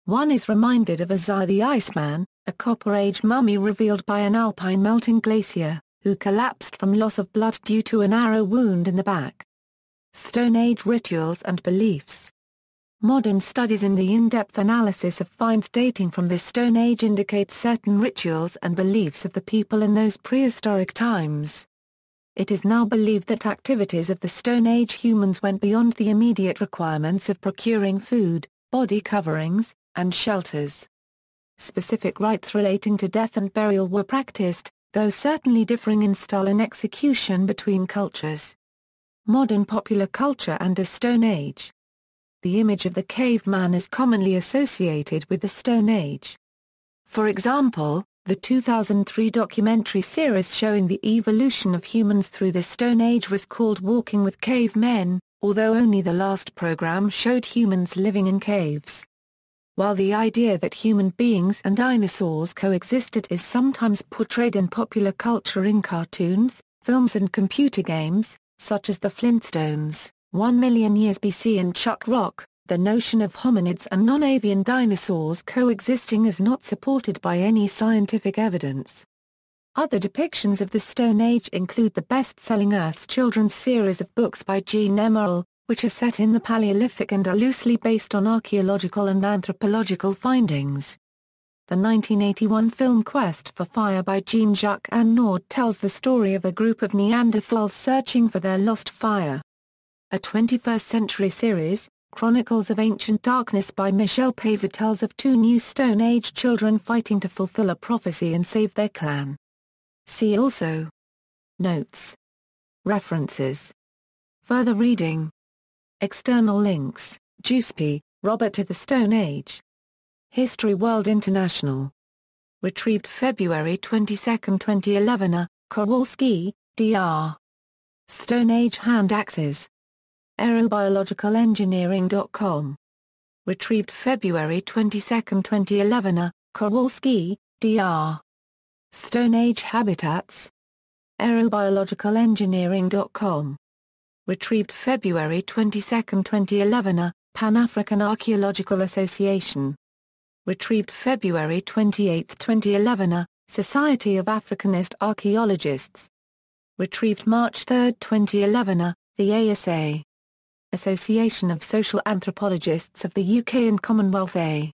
One is reminded of Azai the Iceman, a Copper Age mummy revealed by an alpine melting glacier, who collapsed from loss of blood due to an arrow wound in the back. Stone Age rituals and beliefs. Modern studies in the in-depth analysis of finds dating from this Stone Age indicate certain rituals and beliefs of the people in those prehistoric times. It is now believed that activities of the Stone Age humans went beyond the immediate requirements of procuring food, body coverings, and shelters. Specific rites relating to death and burial were practiced, though certainly differing in style and execution between cultures. Modern popular culture and the Stone Age. The image of the caveman is commonly associated with the Stone Age. For example, the 2003 documentary series showing the evolution of humans through the Stone Age was called Walking with Cavemen, although only the last program showed humans living in caves. While the idea that human beings and dinosaurs coexisted is sometimes portrayed in popular culture in cartoons, films and computer games, such as the Flintstones, 1 Million Years BC and Chuck Rock, the notion of hominids and non-avian dinosaurs coexisting is not supported by any scientific evidence. Other depictions of the Stone Age include the best-selling Earth's Children's series of books by Jean Emerald, which are set in the Paleolithic and are loosely based on archaeological and anthropological findings. The 1981 film Quest for Fire by Jean-Jacques Annaud tells the story of a group of Neanderthals searching for their lost fire. A 21st-century series, Chronicles of Ancient Darkness by Michel Paver tells of 2 new Stone Age children fighting to fulfill a prophecy and save their clan. See also. Notes. References. Further reading. External links, Giuseppe, Robert to the Stone Age. History World International. Retrieved February 22, 2011. Kowalski, Dr. Stone Age Hand Axes. Aerobiologicalengineering.com. Retrieved February 22, 2011. Kowalski, Dr. Stone Age Habitats. Aerobiologicalengineering.com. Retrieved February 22, 2011. Pan-African Archaeological Association. Retrieved February 28, 2011. Society of Africanist Archaeologists. Retrieved March 3, 2011. The ASA. Association of Social Anthropologists of the UK and Commonwealth A.